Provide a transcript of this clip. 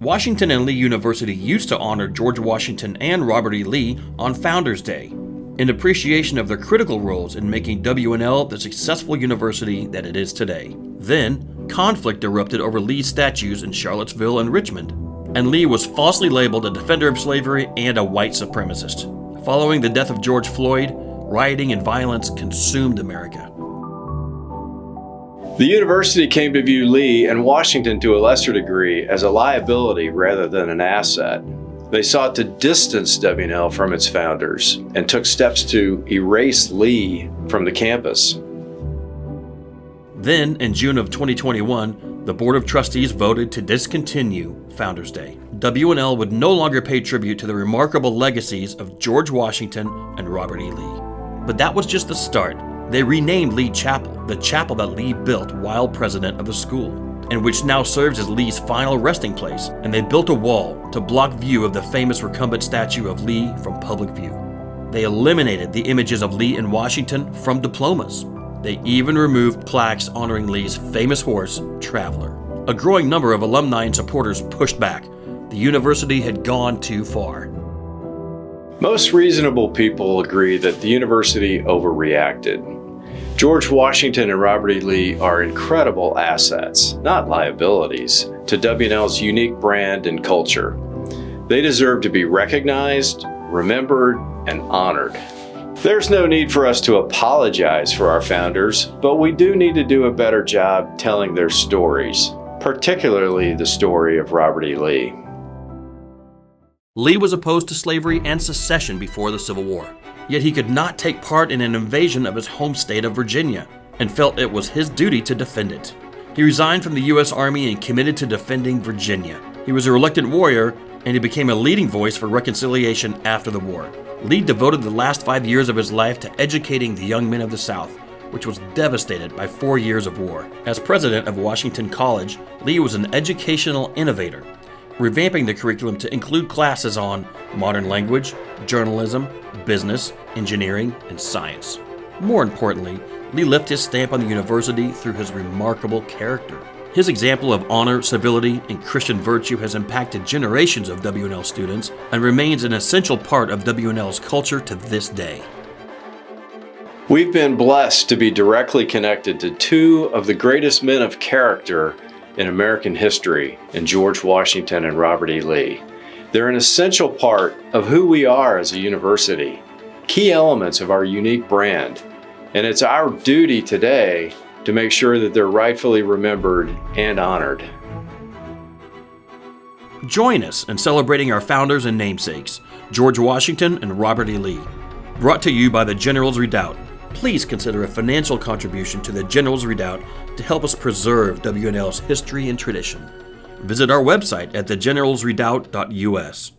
Washington and Lee University used to honor George Washington and Robert E. Lee on Founders Day, in appreciation of their critical roles in making WNL the successful university that it is today. Then, conflict erupted over Lee's statues in Charlottesville and Richmond, and Lee was falsely labeled a defender of slavery and a white supremacist. Following the death of George Floyd, rioting and violence consumed America. The university came to view Lee and Washington to a lesser degree as a liability rather than an asset. They sought to distance WNL from its founders and took steps to erase Lee from the campus. Then, in June of 2021, the Board of Trustees voted to discontinue Founders Day. WNL would no longer pay tribute to the remarkable legacies of George Washington and Robert E. Lee. But that was just the start. They renamed Lee Chapel, the chapel that Lee built while president of the school, and which now serves as Lee's final resting place, and they built a wall to block view of the famous recumbent statue of Lee from public view. They eliminated the images of Lee and Washington from diplomas. They even removed plaques honoring Lee's famous horse, Traveler. A growing number of alumni and supporters pushed back. The university had gone too far. Most reasonable people agree that the university overreacted. George Washington and Robert E. Lee are incredible assets, not liabilities, to WNL's unique brand and culture. They deserve to be recognized, remembered, and honored. There's no need for us to apologize for our founders, but we do need to do a better job telling their stories, particularly the story of Robert E. Lee. Lee was opposed to slavery and secession before the Civil War, yet he could not take part in an invasion of his home state of Virginia, and felt it was his duty to defend it. He resigned from the U.S. Army and committed to defending Virginia. He was a reluctant warrior, and he became a leading voice for reconciliation after the war. Lee devoted the last 5 years of his life to educating the young men of the South, which was devastated by 4 years of war. As president of Washington College, Lee was an educational innovator, revamping the curriculum to include classes on modern language, journalism, business, engineering, and science. More importantly, Lee left his stamp on the university through his remarkable character. His example of honor, civility, and Christian virtue has impacted generations of WNL students and remains an essential part of WNL's culture to this day. We've been blessed to be directly connected to two of the greatest men of character in American history, in George Washington and Robert E. Lee. They're an essential part of who we are as a university, key elements of our unique brand, and it's our duty today to make sure that they're rightfully remembered and honored. Join us in celebrating our founders and namesakes, George Washington and Robert E. Lee. Brought to you by the General's Redoubt. Please consider a financial contribution to the General's Redoubt to help us preserve WNL's history and tradition. Visit our website at thegeneralsredoubt.us.